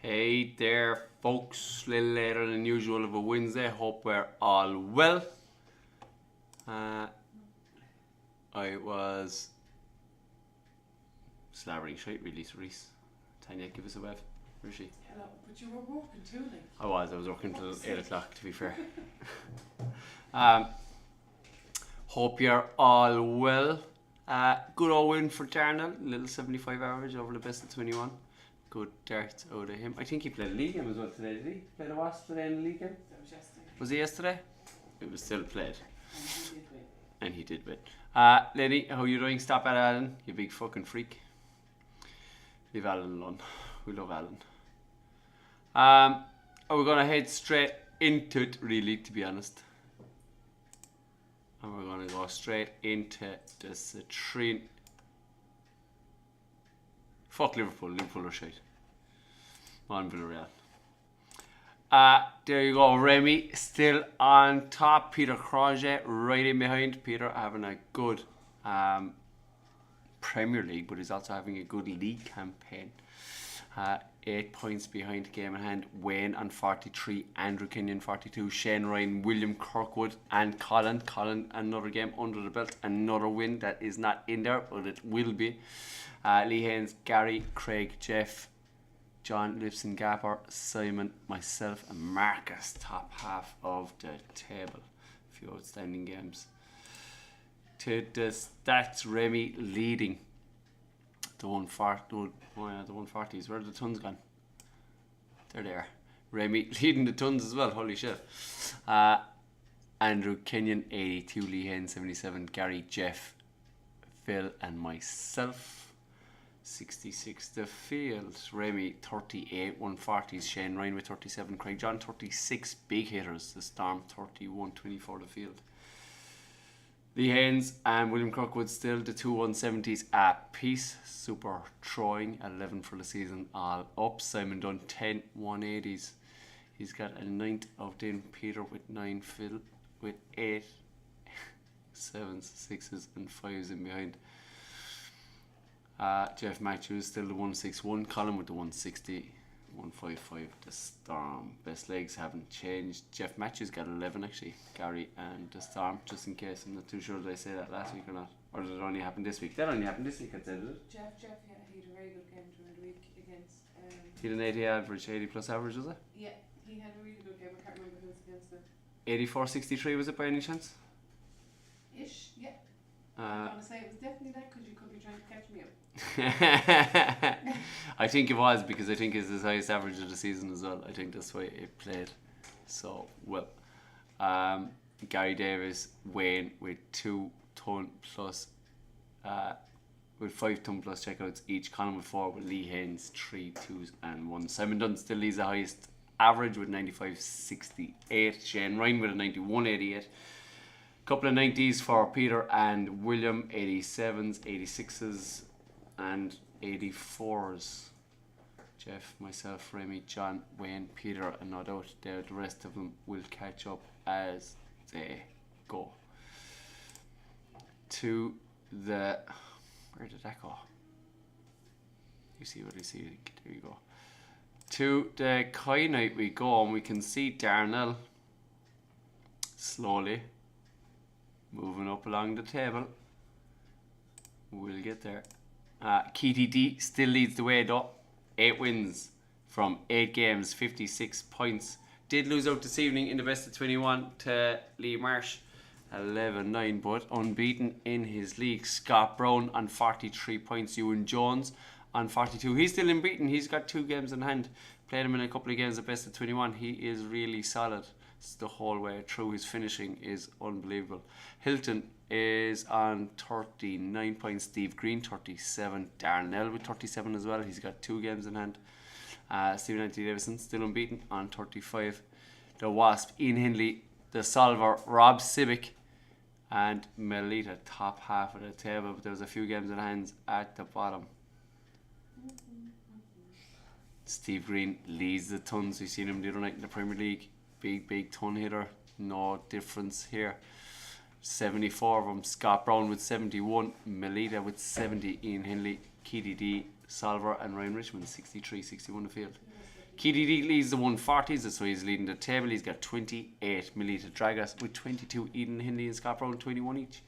Hey there, folks. A little later than usual of a Wednesday. Hope we're all well. I was slabbering shite really to Reese. Tanya, give us a wave. Where is she? Hello, but you were working too late. I was working till 8 o'clock, to be fair. Hope you're all well. Good old win for Darnell. Little 75 average over the best of 21. Good darts out of him. I think he played a league game as well today, did he? Played a Wasp today in the league game? That was yesterday. Was he yesterday? It was still played. And he did win. And he did win. Lady, how you doing? Stop at Alan, you big fucking freak. Leave Alan alone. We love Alan. We're going to head straight into it, really, to be honest. And we're going to go straight into the Citrine. Fuck Liverpool. Liverpool are shite. On Villarreal. There you go. Remy still on top. Peter Crochet right in behind. Peter having a good Premier League, but he's also having a good league campaign. 8 points behind game in hand. Wayne on 43, Andrew Kenyon 42, Shane Ryan, William Kirkwood and Colin. Colin, another game under the belt. Another win that is not in there, but it will be. Lee Haynes, Gary, Craig, Jeff, John, Lipson, Gapper, Simon, myself and Marcus, top half of the table. A few outstanding games. To the stats, Remy leading. The 140s. Where are the tons gone? They're there. Remy leading the tons as well. Holy shit. Andrew Kenyon 82, Lee Haynes 77, Gary, Jeff, Phil and myself 66 the field. Remy 38, 140s, Shane Ryan with 37, Craig John 36, big hitters, the Storm 31, 24 the field. Lee Haynes and William Kirkwood still the two 170s at peace. Super throwing 11 for the season all up. Simon Dunn 10 180s. He's got a 9th of Din. Peter with 9, Phil with 8 7s, 6s and 5s in behind. Jeff Matthews still the 161, Colin with the 160, 155. The Storm best legs haven't changed. Jeff Matthews got 11 actually. Gary and the Storm, just in case. I'm not too sure did I say that last week or not, or did it only happen this week? That only happened this week, I said, did it? Jeff, yeah, he had a very good game during the week against. He had an 80 average, 80 plus average, was it? Yeah, he had a really good game. I can't remember who was against him. 84-63 was it by any chance? Ish, yeah. I'm gonna say it was definitely that because you could be trying to catch me up. I think it was, because I think it's his highest average of the season as well. I think that's why it played so well. Gary Davis, Wayne with 2 ton plus, with 5 ton plus checkouts each. Colin with 4, with Lee Haynes 3 2s and 1. Simon Dunn still leads the highest average with 95.68. Shane Ryan with a 91.88. Couple of 90s for Peter and William, 87s, 86s and 84s. Jeff, myself, Remy, John, Wayne, Peter, and no doubt the rest of them will catch up as they go. To the... Where did that go? You see what I see? There you go. To the Kai night we go, and we can see Darnell slowly moving up along the table. We'll get there. Gkt still leads the way though. 8 wins from 8 games, 56 points. Did lose out this evening in the best of 21 to Lee Marsh, 11-9, but unbeaten in his league. Scott Brown on 43 points. Ewan Jones on 42. He's still unbeaten. He's got 2 games in hand. Played him in a couple of games at best of 21. He is really solid the whole way through. His finishing is unbelievable. Hilton is on 39 points. Steve Green 37. Darnell with 37 as well. He's got 2 games in hand. Stephen Anthony Davison still unbeaten on 35. The Wasp, Ian Hindley. The Solver, Rob Civic and Melita, top half of the table, but there's a few games in hands at the bottom. Steve Green leads the tons. We've seen him the other night in the Premier League. Big ton hitter. No difference here. 74 of them. Scott Brown with 71. Melita with 70. Ian Hindley, KDD, Solver and Ryan Richmond 63, 61 the field. KDD leads the 140s, so he's leading the table. He's got 28 milli to drag us, with 22 Eden Hindley and Scott Brown, 21 each.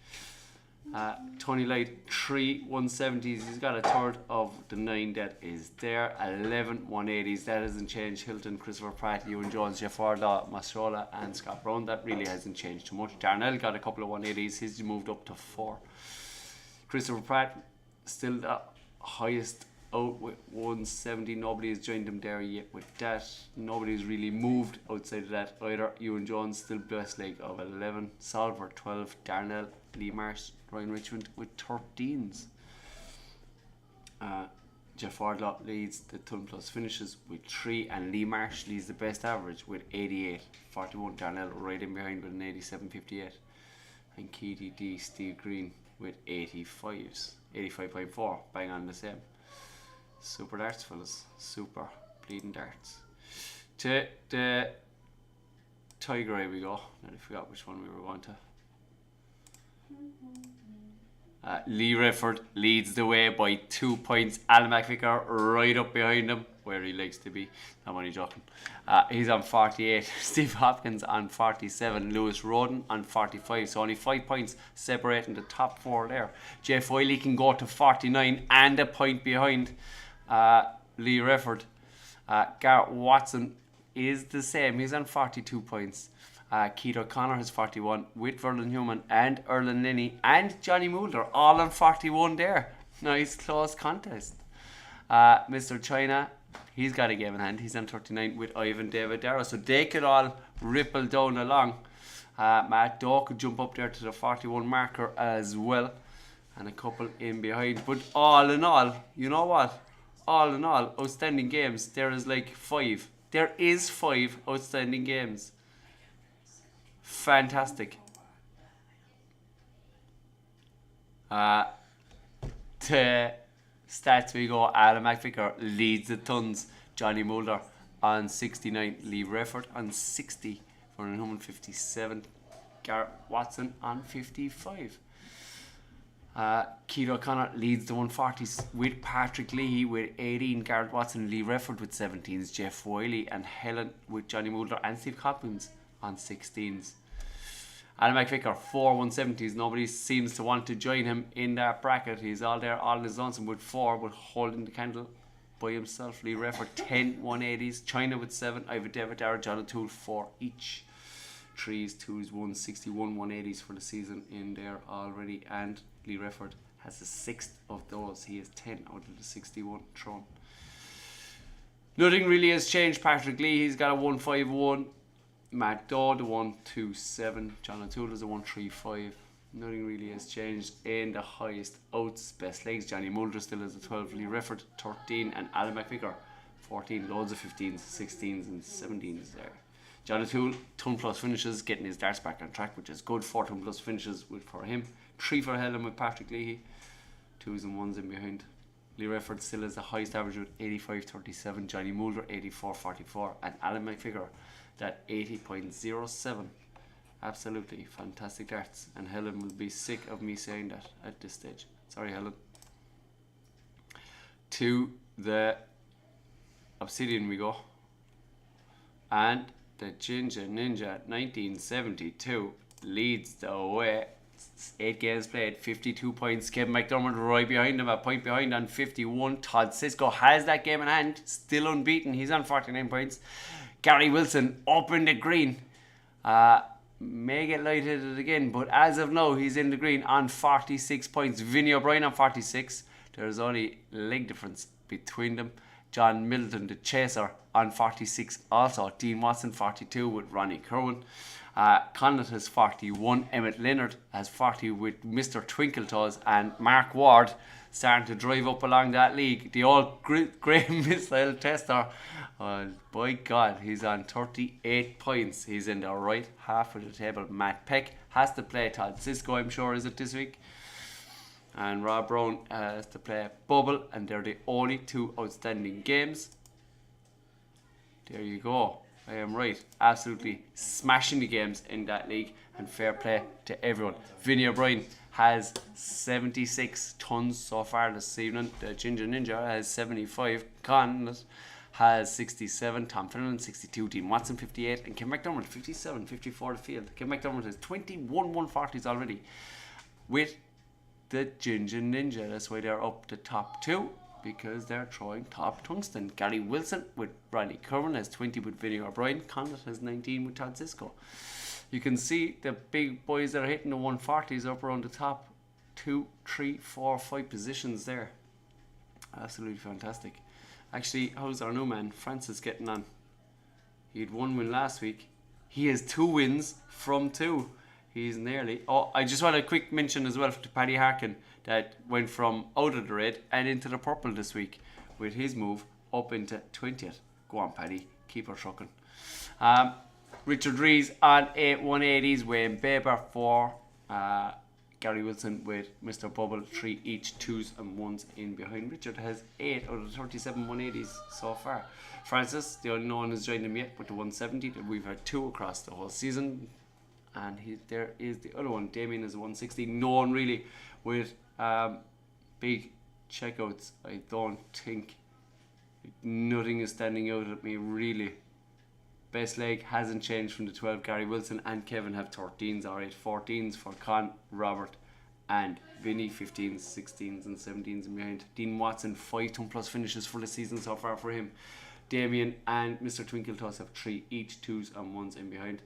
Tony Light, 3 170s. He's got a third of the 9 that is there. 11 180s. That hasn't changed. Hilton, Christopher Pratt, Ewan Jones, Jeff Wardlaw, Masrola, and Scott Brown. That really hasn't changed too much. Darnell got a couple of 180s. He's moved up to 4. Christopher Pratt, still the highest out with 170. Nobody has joined him there yet with that. Nobody's really moved outside of that either. Ewan Jones, still best leg of 11. Solver, 12. Darnell, Lee Marsh, Ryan Richmond with 13s. Jeff Wardlaw leads the ton plus finishes with 3, and Lee Marsh leads the best average with 88. 41. Darnell right in behind with an 87.58. And KDD Steve Green with 85s. 85.4. Bang on the same. Super darts, fellas. Super bleeding darts. To the Tiger Eye we go. Now I forgot which one we were going to. Lee Refford leads the way by 2 points. Alan McVicker right up behind him, where he likes to be. I'm only joking. He's on 48. Steve Hopkins on 47. Lewis Roden on 45. So only 5 points separating the top 4 there. Jeff Wiley can go to 49 and a point behind Lee Refford. Garrett Watson is the same. He's on 42 points. Keith O'Connor has 41 with Verlin Human and Erlen Linney and Johnny Mulder all on 41 there. Nice close contest. Mr. China, he's got a game in hand. He's on 39 with Ivan David Darrow. So they could all ripple down along. Matt Doe could jump up there to the 41 marker as well. And a couple in behind. But all in all, you know what? All in all, outstanding games. There is like 5. There is 5 outstanding games. Fantastic. To stats we go. Alan McVicker leads the tons. Johnny Mulder on 69. Lee Refford on 60. Vernon Human 57. Garrett Watson on 55. Keith O'Connor leads the 140s with Patrick Leahy with 18. Garrett Watson, Lee Refford with 17s. Jeff Wiley and Helen with Johnny Mulder and Steve Hopkins on 16s. Alan McVicker, 4 170s. Nobody seems to want to join him in that bracket. He's all there, all in his lonesome with 4, but holding the candle by himself. Lee Refford, 10 180s. China with 7. Ivan David Darragh, John O'Toole, 4 each. 3s, 2s, 1s, 61 180s for the season in there already. And Lee Refford has the 6th of those. He has 10 out of the 61 thrown. Nothing really has changed. Patrick Lee, he's got a 151. Matt Daw, the 127. John O'Toole is a 135. Nothing really has changed in the highest outs. Best legs. Johnny Mulder still has a 12. Lee Refford, 13. And Alan McVicker, 14. Loads of 15s, 16s, and 17s there. John O'Toole, ton plus finishes, getting his darts back on track, which is good. 4 ton plus finishes for him. 3 for Helen with Patrick Leahy. 2s and 1s in behind. Lee Refford still has the highest average with 85.37. Johnny Mulder, 84.44. And Alan McVicker, that 80.07. Absolutely fantastic darts. And Helen will be sick of me saying that at this stage. Sorry, Helen. To the Obsidian we go. And the Ginger Ninja 1972 leads the way. 8 games played, 52 points. Kevin McDermott right behind him, a point behind on 51. Todd Sisko has that game in hand, still unbeaten. He's on 49 points. Gary Wilson up in the green. May get light-headed again, but as of now, he's in the green on 46 points. Vinny O'Brien on 46. There's only leg difference between them. John Middleton, the chaser, on 46 also. Dean Watson, 42 with Ronnie Kerwin. Conlett has 41. Emmett Leonard has 40 with Mr. Twinkletoes. And Mark Ward starting to drive up along that league. The old Graham Missile Tester. By God, he's on 38 points. He's in the right half of the table. Matt Peck has to play Todd Sisko, I'm sure, is it this week? And Rob Brown has to play Bubble. And they're the only 2 outstanding games. There you go. I am right. Absolutely smashing the games in that league, and fair play to everyone. Vinny O'Brien has 76 tons so far this evening. The Ginger Ninja has 75. Con has 67, Tom Finland 62, Dean Watson 58, and Kim McDermott 57, 54 to field. Kim McDermott has 21 140s already with the Ginger Ninja. That's why they're up the top 2, because they're throwing top tungsten. Gary Wilson with Riley Curran has 20 with Vinny O'Brien. Condit has 19 with Todd Cisco. You can see the big boys that are hitting the 140s up around the top 2, 3, 4, 5 positions there. Absolutely fantastic. Actually, how's our new man Francis getting on? He had 1 win last week. He has 2 wins from 2. He's nearly... Oh, I just want a quick mention as well to Paddy Harkin, that went from out of the red and into the purple this week with his move up into 20th. Go on, Paddy. Keep her trucking. Richard Rees on 8 180s. Wayne Baber 4. Gary Wilson with Mr. Bubble 3 each, 2s and 1s in behind. Richard has 8 out of the 37 180s so far. Francis, the only one who's joined him yet, with the 170. We've had 2 across the whole season. And there is the other one. Damien is 160. No one really with big checkouts. I don't think. Nothing is standing out at me really. Best leg hasn't changed from the 12. Gary Wilson and Kevin have 13s. Alright, 14s for Con, Robert and Vinny. 15s, 16s and 17s in behind. Dean Watson 5 ton plus finishes for the season so far for him. Damien and Mr. Twinkletoss have 3 each, 2s and 1s in behind.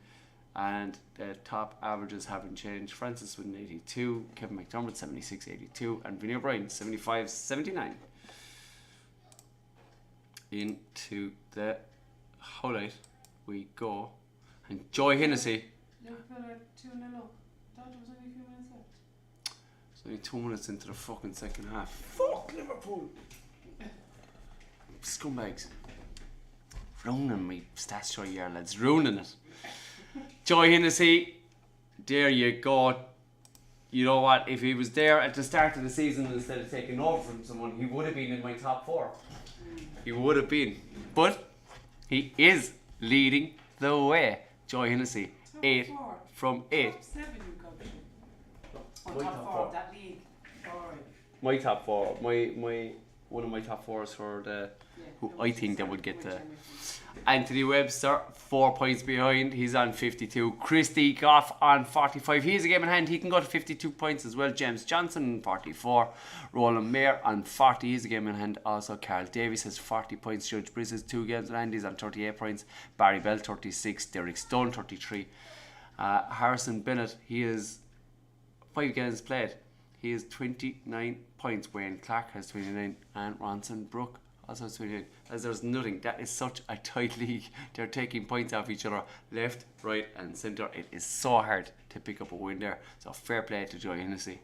And the top averages haven't changed. Francis with an 82, Kevin McDermott 76, 82, and Vinny O'Brien 75, 79. Into the highlight we go. And Joy Hennessy. Liverpool are 2-0 up. I thought there was only a few minutes left. It's only 2 minutes into the fucking second half. Fuck Liverpool! Scumbags. Ruining me stats show here, lads. Ruining it. Joy Hennessy, there you go. You know what? If he was there at the start of the season instead of taking over from someone, he would have been in my top 4. He would have been. But he is leading the way. Joy Hennessy, 8 from 8. Top 7 you got. My Top top 4 four. of that league. Alright. My top 4. My one of my top 4s for the who I think that would get the Anthony Webster 4 points behind. He's on 52. Christy Goff on 45. He's a game in hand. He can go to 52 points as well. James Johnson 44. Roland Mayer on 40. He's a game in hand. Also Carl Davies has 40 points. Judge Briss has 2 games in hand. He's on 38 points. Barry Bell 36. Derek Stone 33. Harrison Bennett, he is 5 games played. He has 29 points. Wayne Clark has 29. And Ronson Brook also has 29. As there's nothing. That is such a tight league. They're taking points off each other left, right and centre. It is so hard to pick up a win there. So fair play to Joy Hennessy.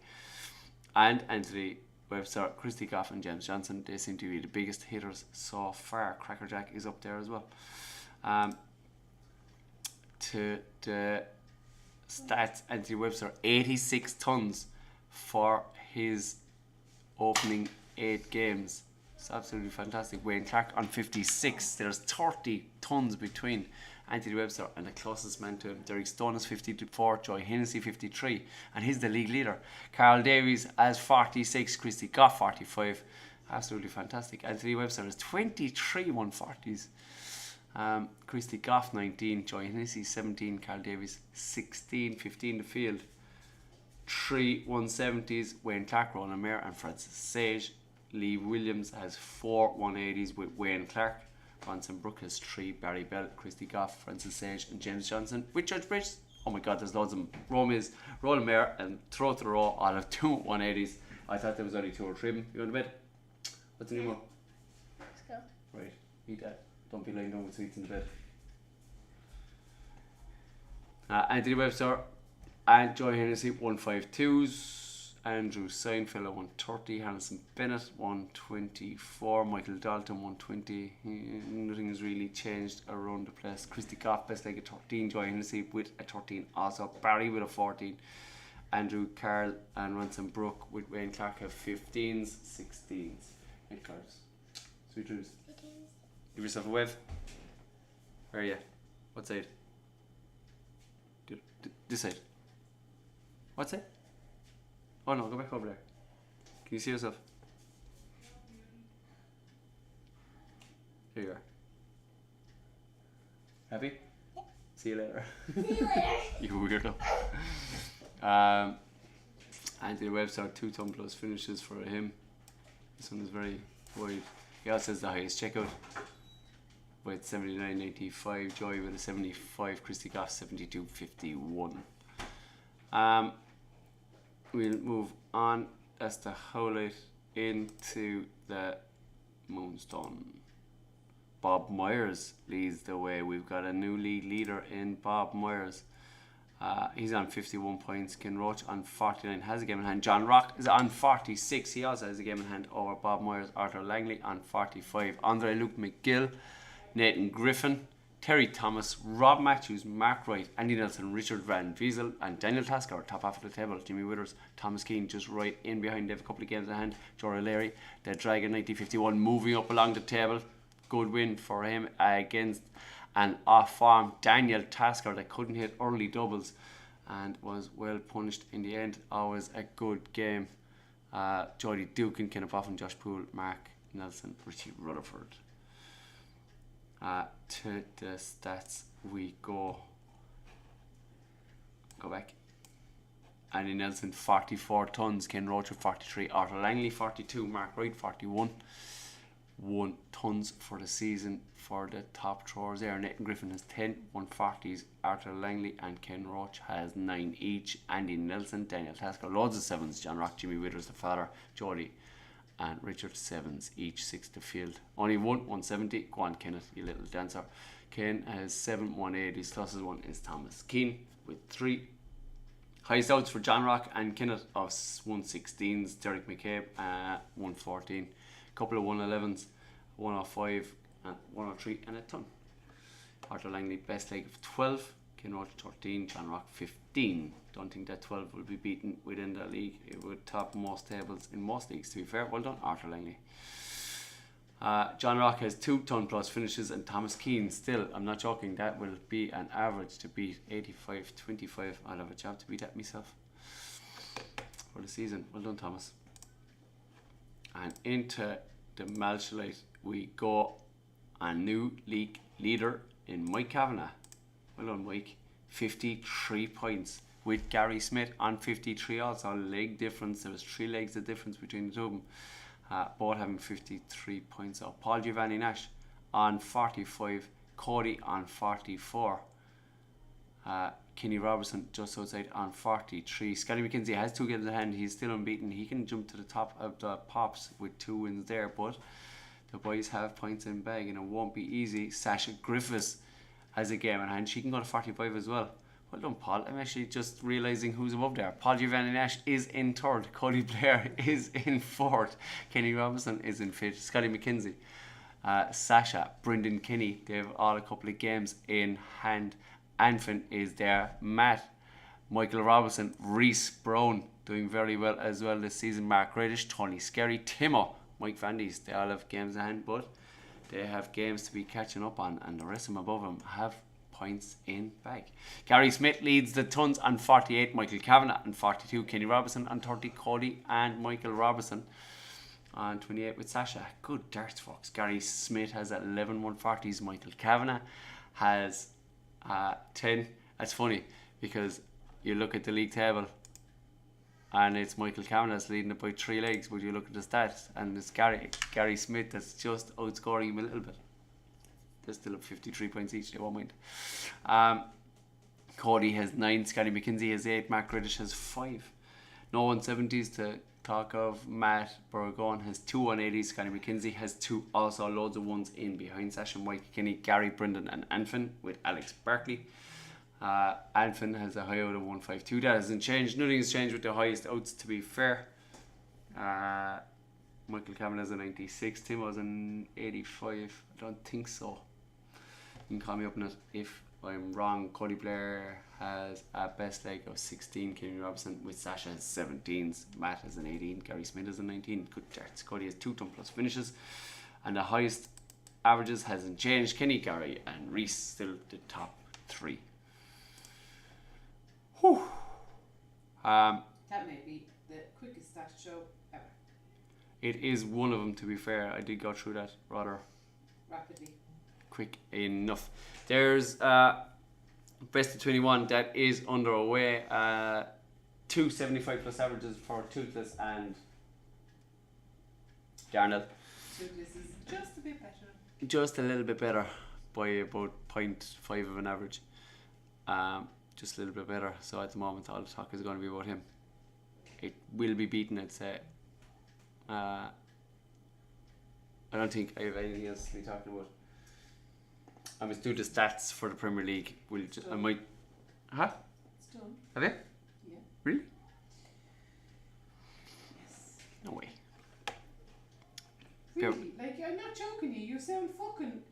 And Anthony Webster, Christy Goff and James Johnson. They seem to be the biggest hitters so far. Crackerjack is up there as well. To the stats, Anthony Webster 86 tons for his opening 8 games. It's absolutely fantastic. Wayne Clark on 56. There's 30 tons between Anthony Webster and the closest man to him. Derek Stone is 54. Joy Hennessy 53. And he's the league leader. Carl Davies has 46. Christy Goff 45. Absolutely fantastic. Anthony Webster has 23 140s. Christy Goff 19. Joy Hennessy 17. Carl Davies 16. 15 the field. 3 170s. Wayne Clark, Roland Mayer and Francis Sage. Lee Williams has 4 180s with Wayne Clark. Ronson Brook has 3. Barry Bell, Christy Goff, Francis Sage and James Johnson with Judge Bridge. Oh my god, there's loads of them. Romiz, Roland Mayer and throw to the row all of 2 180s. I thought there was only 2 or 3 of them. You want to bed? What's the new one? Let's go. Right, eat that. Don't be lying down with sweets in the bed. Anthony Webster and Joy Hennessy 152s. Andrew Seinfeld 130, Harrison Bennett 124, Michael Dalton 120. Nothing has really changed around the place. Christy Goff best leg at 13, Joy Hennessy with a 13 also, Barry with a 14, Andrew Carl and Ransom Brook with Wayne Clark have 15s, 16s. Hey cards. Sweet dreams. Give yourself a wave. Where are you? What side? This side. What side? Oh no, go back over there. Can you see yourself? Here you are. Happy? See you later. See you later. You weirdo. Anthony Webster, 2 ton plus finishes for him. This one is very wide. He also has the highest checkout with 79.95. Joy with a 75. Christy Goff 72.51. We'll move on. That's the highlight into the Moonstone. Bob Myers leads the way. We've got a new league leader in Bob Myers. He's on 51 points. Ken Roach on 49 has a game in hand. John Rock is on 46. He also has a game in hand over Bob Myers. Arthur Langley on 45. Andre Luke McGill, Nathan Griffin, Terry Thomas, Rob Matthews, Mark Wright, Andy Nelson, Richard Van Wiesel, and Daniel Tasker top half of the table. Jimmy Withers, Thomas Keane just right in behind. They have a couple of games in hand. Jory Larry, the Dragon 1951 moving up along the table. Good win for him against an off-form Daniel Tasker that couldn't hit early doubles and was well punished in the end. Always a good game. Jody Dukin, Kenneth Boffin, Josh Poole, Mark Nelson, Richie Rutherford. To the stats we go back. Andy Nelson 44 tons, Ken Roach 43, Arthur Langley 42, Mark Wright 41. 1 tons for the season for the top throwers there. Nathan Griffin has 10 140s. Arthur Langley and Ken Roach has 9 each. Andy Nelson, Daniel Tasker, loads of 7s. John Rock, Jimmy Withers, the father, Jody and Richard 7s each. 6 to field. Only 170. Go on, Kenneth, you little dancer. Ken has 7 180s. Closest one is Thomas Keane with 3. Highest outs for John Rock and Kenneth of 116s. Derek McCabe 114. Couple of 111s, 105 and 103 and a ton. Arthur Langley best leg of 12, Ken Roach 13, John Rock 15. Don't think that 12 will be beaten within that league. It would top most tables in most leagues, to be fair. Well done, Arthur Langley. John Rock has 2 ton plus finishes and Thomas Keane still, I'm not joking, that will be an average to beat 85-25. I'll have a job to beat that myself for the season. Well done, Thomas. And into the Malcholite we go. A new league leader in Mike Kavanagh. Well done, Mike. 53 points with Gary Smith on 53 also. Leg difference. There was 3 legs of difference between the two of them. Both having 53 points. So Paul Giovanni Nash on 45. Cody on 44. Kenny Robertson just outside on 43. Scotty McKenzie has 2 games in hand. He's still unbeaten. He can jump to the top of the pops with 2 wins there, but the boys have points in bag and it won't be easy. Sasha Griffiths has a game in hand. She can go to 45 as well. Well done, Paul. I'm actually just realising who's above there. Paul Giovanni Nash is in 3rd. Cody Blair is in 4th. Kenny Robinson is in 5th. Scotty McKenzie, Sasha, Brendan Kinney, they have all a couple of games in hand. Anfin is there. Matt, Michael Robinson, Reese Brown doing very well as well this season. Mark Reddish, Tony Skerry, Timo, Mike Van Dies. They all have games in hand, but they have games to be catching up on, and the rest of them above them have points in bag. Gary Smith leads the tons on 48. Michael Kavanagh on 42. Kenny Robinson on 30. Cody and Michael Robinson on 28 with Sasha. Good darts, folks. Gary Smith has 11 140s. Michael Kavanagh has 10. That's funny because you look at the league table and it's Michael Kavanagh's leading it by 3 legs, but you look at the stats and it's Gary Smith that's just outscoring him a little bit. They're still up 53 points each, they won't mind. Cody has 9, Scotty McKenzie has 8, Mark Reddish has 5. No 170s to talk of. Matt Burgoyne has 2 180s. Scotty McKenzie has 2. Also loads of ones in behind Sasha, Mike Kinney, Gary, Brendan and Anfin with Alex Barkley. Anfin has a high out of 152. That hasn't changed. Nothing has changed with the highest outs, to be fair. Michael Kavanagh has a 96. Tim was an 85. I don't think so. You can call me up on it if I'm wrong. Cody Blair has a best leg of 16. Kenny Robinson with Sasha has 17s. Matt has an 18. Gary Smith has a 19. Good darts. Cody has 2 ton plus finishes. And the highest averages hasn't changed. Kenny, Gary and Reese still the top 3. Whew. That may be the quickest stat show ever. It is one of them, to be fair. I did go through that rather Rapidly. quick enough. There's best of 21 that is underway. 275 plus averages for Toothless and Darnell. Toothless is just a bit better. Just a little bit better by about 0.5 of an average. Just a little bit better. So at the moment, all the talk is going to be about him. It will be beaten, I'd say. I don't think I have anything else to be talking about. I must do the stats for the Premier League. I might. Huh? It's done. Have you? Yeah. Really? Yes. No way. Really? Like, I'm not joking you. You sound fucking.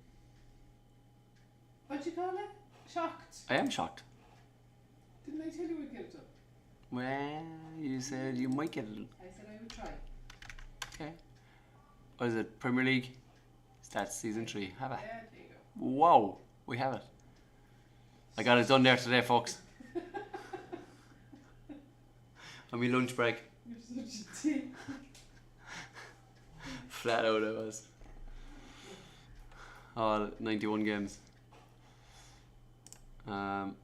What do you call it? Shocked. I am shocked. Didn't I tell you we'd get it done? Well, you said you might get it. I said I would try. Okay. What is it? Premier League stats season 3. Have I? Yeah, there you go. Wow, we have it. I got it done there today, folks. On my lunch break. You're such a dick. Flat out I was. All 91 games. 1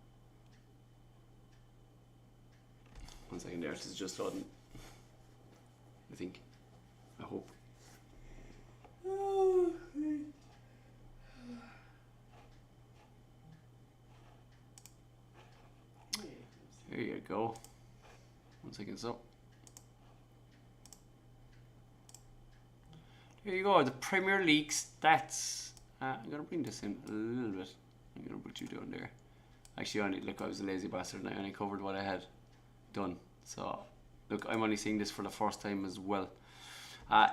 second there, this is just loading. I think. I hope. There you go. 1 second, so. There you go, the Premier League stats. I'm going to bring this in a little bit. I'm going to put you down there. Actually, look, I was a lazy bastard and I only covered what I had done. So, look, I'm only seeing this for the first time as well.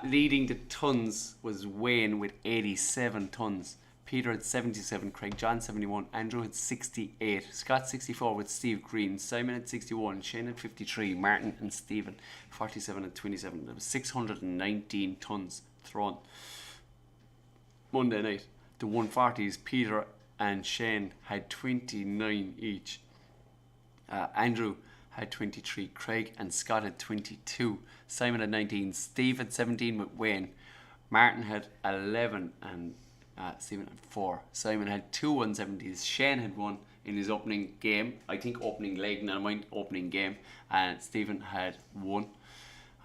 Leading the tons was Wayne with 87 tons. Peter had 77, Craig John 71, Andrew had 68, Scott 64 with Steve Green, Simon had 61, Shane had 53, Martin and Stephen 47 and 27. There was 619 tons thrown. Monday night, the 140s, Peter and Shane had 29 each. Andrew had 23, Craig and Scott had 22, Simon had 19, Steve had 17 with Wayne, Martin had 11 and Stephen had 4. Simon had 2 170s. Shane had 1 in his opening game. I think opening leg, never mind opening game. And Stephen had 1.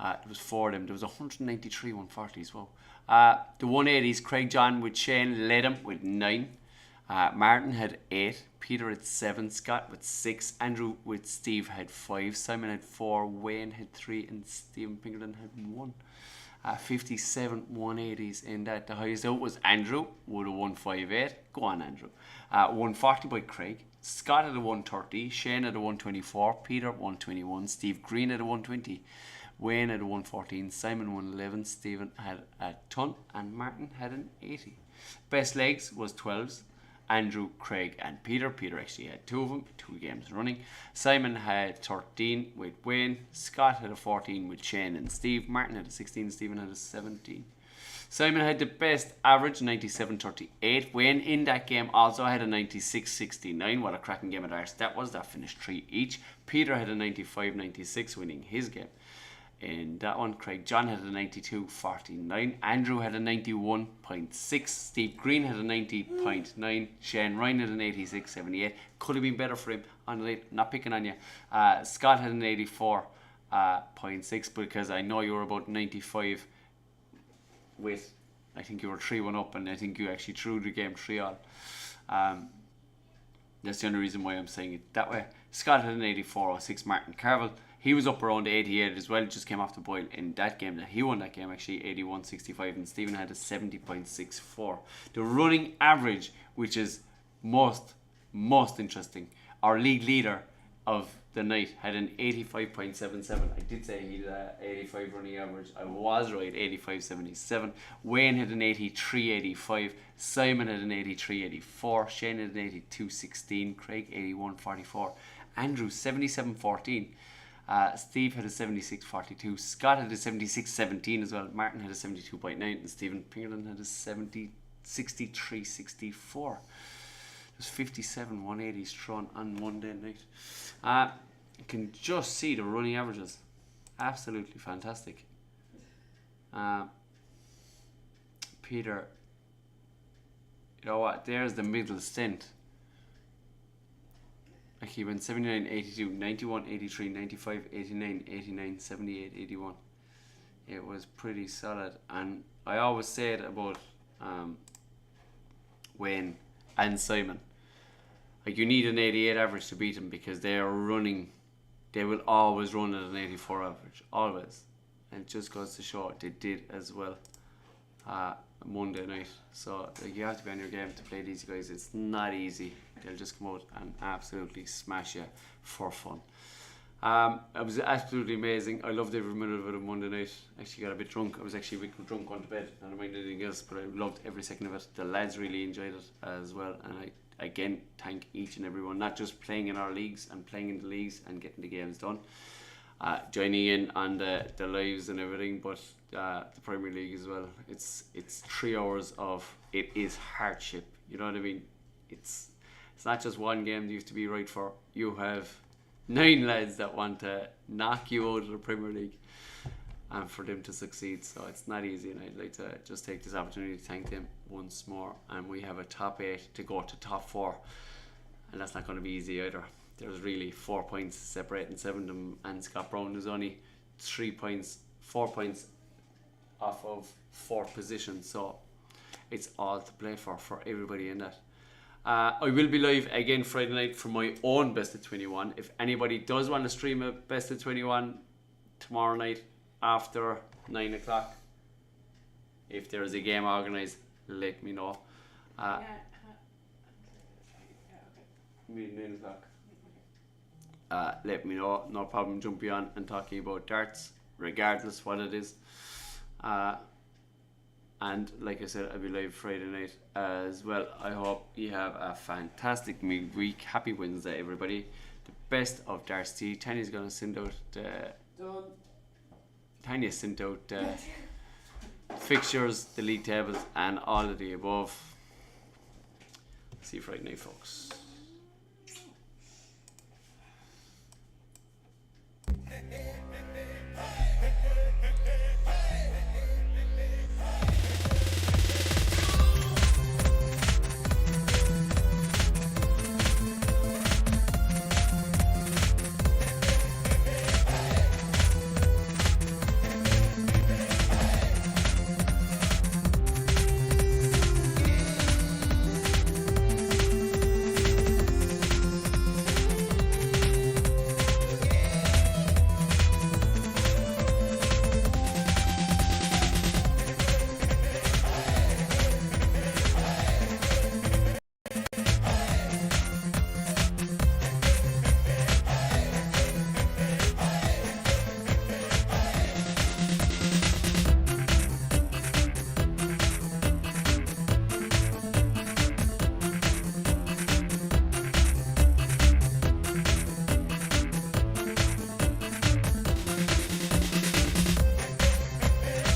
There was 4 of them. There was 193 140s. Wow. The 180s, Craig John with Shane led him with 9. Martin had 8. Peter had 7. Scott with 6. Andrew with Steve had 5. Simon had 4. Wayne had 3. And Stephen Pinkerton had 1. 57 180s in that. The highest out was Andrew with a 158. Go on, Andrew. 140 by Craig. Scott at a 130. Shane at a 124. Peter 121. Steve Green at a 120. Wayne at a 114. Simon 111. Stephen had a ton. And Martin had an 80. Best legs was 12s. Andrew, Craig and Peter. Peter actually had 2 of them, 2 games running. Simon had 13 with Wayne. Scott had a 14 with Shane and Steve. Martin had a 16. Stephen had a 17. Simon had the best average, 97.38. Wayne in that game also had a 96.69. What a cracking game of darts that was. That finished 3 each. Peter had a 95.96 winning his game. In that one, Craig John had a 92.49. Andrew had a 91.6. Steve Green had a 90.9. Shane Ryan had an 86.78. Could have been better for him on the night. Not picking on you. Scott had an 84.6 because I know you were about 95 with, I think you were 3-1 up and I think you actually threw the game 3-all. That's the only reason why I'm saying it that way. Scott had an 84.06. Martin Carville, he was up around 88 as well, just came off the boil in that game. That he won that game actually, 81.65, and Stephen had a 70.64. The running average, which is most interesting, our league leader of the night had an 85.77. I did say he had 85 running average. I was right, 85.77. Wayne had an 83.85. Simon had an 83.84. Shane had an 82.16. Craig 81.44. Andrew 77.14. Steve had a 76.42. Scott had a 76.17 as well. Martin had a 72.9 and Stephen Pinkerton had a 63.64. There's 57 180s thrown on Monday night. You can just see the running averages. Absolutely fantastic. Peter You know what? There's the middle stint. He went 79, 82, 91, 83, 95, 89, 89, 78, 81. It was pretty solid. And I always say it about Wayne and Simon. Like, you need an 88 average to beat them because they will always run at an 84 average. Always. And it just goes to show they did as well Monday night. So like, you have to be on your game to play these guys. It's not easy. They'll just come out and absolutely smash you for fun. It was absolutely amazing. I loved every minute of it on Monday night. Actually got a bit drunk. I was actually a bit drunk on to bed. I don't mind anything else, but I loved every second of it. The lads really enjoyed it as well, and I again thank each and everyone, not just playing in our leagues and playing in the leagues and getting the games done, joining in on the lives and everything, but the Premier League as well. It's 3 hours of it is hardship. You know what I mean? It's not just one game that you have to be right for. You have 9 lads that want to knock you out of the Premier League and for them to succeed. So it's not easy, and I'd like to just take this opportunity to thank them once more. And we have a top 8 to go to top 4, and that's not going to be easy either. There's really 4 points separating 7 of them, and Scott Brown is only 4 points off of 4th position. So it's all to play for everybody in that. I will be live again Friday night for my own best of 21. If anybody does want to stream a best of 21 tomorrow night after 9 o'clock, if there is a game organised, let me know. Okay. 9 o'clock. Let me know. No problem jumping on and talking about darts, regardless what it is. And like I said, I'll be live Friday night as well. I hope you have a fantastic week. Happy Wednesday, everybody. The best of Darts Tea. Tanya's going to send out Tanya sent out fixtures, the league tables, and all of the above. See you Friday night, folks.